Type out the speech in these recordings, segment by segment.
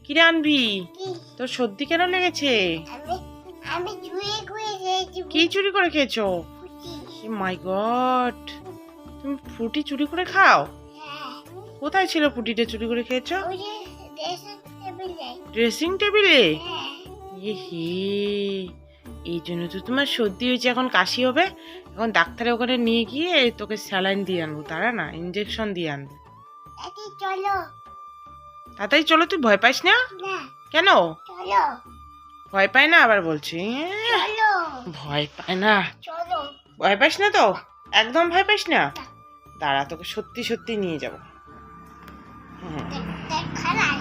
কিরে আনবি, তোর সর্দি কেন লেগেছে? আমি চুরি করে খেয়েছি। কি চুরি করে খেয়েছো? মাই গড, তুমি ফ্রুটি চুরি করে খাও? কোথায় ছিল ফ্রুটিটা চুরি করে খেয়েছো? ওই যে ড্রেসিং টেবিলে। ড্রেসিং টেবিলে? হ্যাঁ। হে, এই জন্য তো তোমার সর্দি হয়েছে, এখন কাশি হবে। এখন ডাক্তারের ওখানে নিয়ে গিয়ে তোকে স্যালাইন দিয়ে আনবো, তারা না ইঞ্জেকশন দিয়ে আনবো। এটি চলো। তাড়াতাড়ি চলো, তুই ভয় পাইস না? না, কেন চলো ভয় পায় না আবার বলছি? চলো ভয় পায় না? চলো। ভয় পাইস না তো? একদম ভয় পাইস না? দাঁড়া, তোকে সত্যি সত্যি নিয়ে যাবো। খারাপ।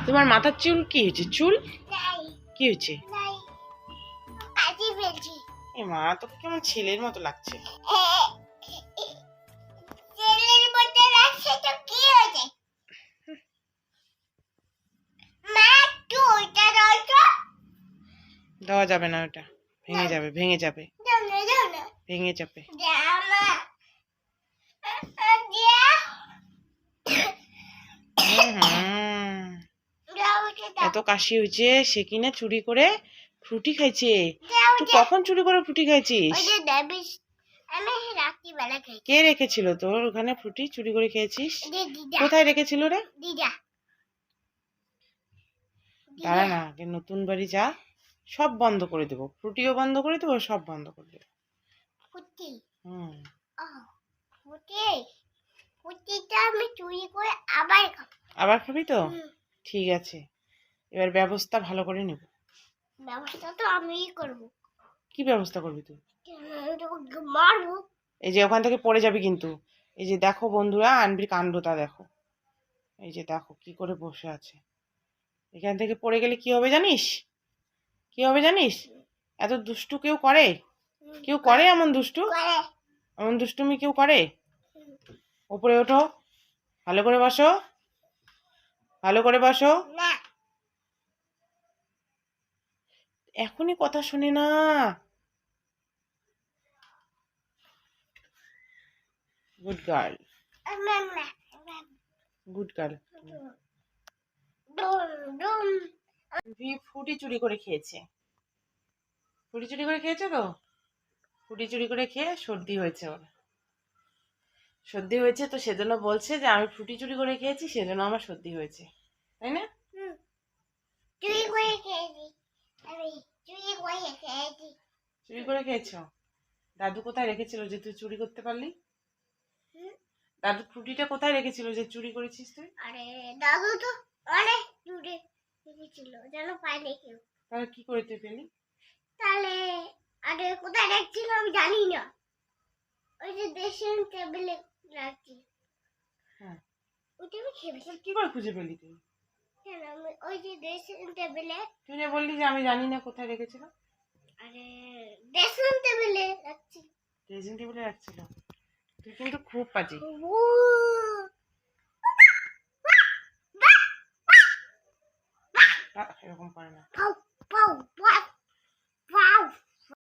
তোমার মাথার চুল কি হয়েছে? চুল নাই কি হয়েছে? নাই, কাটি ফেলছি। এ মা, তোকে কেমন ছেলের মতো লাগছে। ছেলের মধ্যে লাগছে তো কি হয়েছে? মা, তুই ওইটা দাও তো। দেওয়া যাবে না, ওটা ভেঙে যাবে, ভেঙে যাবে, দাও না, দাও না। ভেঙে যাবে। দাও মা। দাও ওটা দাও। এত কাশি হয়েছে, সে কিনা চুরি করে ফ্রুটি খাইছে। দাও তুই ওটা। কখন চুরি করে ফ্রুটি খাইছিস? ওই যে দেবিস, আমি রাত্রিবেলা খাইছি। কে রেখেছিল তোর ওখানে ফ্রুটি চুরি করে খেয়েছিস? দিদা। কোথায় রেখেছিল রে? দিদা। দাঁড়া না, আগে নতুন বাড়ি যা, সব বন্ধ করে দেবো, ফ্রুটিও বন্ধ করে দেবো, সব বন্ধ করে দেবো। ফুটি। হুম। ও, ফুটি। ফুটিটা আমি চুরি করে আবার খাবো। আবার খাবি তো? হুম। ঠিক আছে, এবার ব্যবস্থা ভালো করে নেব। ব্যবস্থা তো আমিই করবো। কি ব্যবস্থা করবি তুই? তোকে মারবো। এই যে ওখান থেকে পড়ে যাবি কিন্তু। এই যে দেখো বন্ধুরা, আনবির কাণ্ডটা দেখো। এই যে দেখো কি করে বসে আছে। এখান থেকে পড়ে গেলে কি হবে জানিস? কি হবে জানিস? এত দুষ্টু কেউ করে? কেউ করে এমন দুষ্টু? করে। এমন দুষ্টুমি কেউ করে? ওপরে ওঠো, ভালো করে বসো, ভালো করে বসো। না। এখনই কথা শুনে না। গুড গার্ল, না। Good girl. ডুম ডুম। ফ্রুটি চুরি করে খেয়েছে। ফ্রুটি চুরি করে খেয়েছে তো? ফ্রুটি চুরি করে খেয়ে সর্দি হয়েছে ওর। সর্দি হয়েছে তো সেজন্য বলছে যে আমি ফ্রুটি চুরি করে খেয়েছি, সেজন্য আমার সর্দি হয়েছে, তাই না? চুরি করে খেয়েছি। আমি চুরি করে খেয়েছি। চুরি করে খেয়েছো? দাদু কোথায় রেখেছিল যে তুই চুরি করতে পারলি? দাদু ফ্রুটিটা কোথায় রেখেছিল যে চুরি করেছিস তুই? আরে দাদু তো অনেক দূরে রেখেছিল, যেন পাইনি কেউ। তাহলে কি করে তুই পেলি? তাহলে আরে কোথায় রাখছিল আমি জানি না। ওই যে ড্রেসিং টেবিলে রাখছি। হ্যাঁ, ওইটা আমি খেয়েছি। কি করে খুঁজে পেলি তুই? কেন আমি ওই যে ড্রেসিং টেবিলে। তুই না বললি যে আমি জানি না কোথায় রেখেছিল? আরে ড্রেসিং টেবিলে রাখছি। ড্রেসিং টেবিলে রাখছিল। তুই কিন্তু খুব পাজি। এরকম করে না।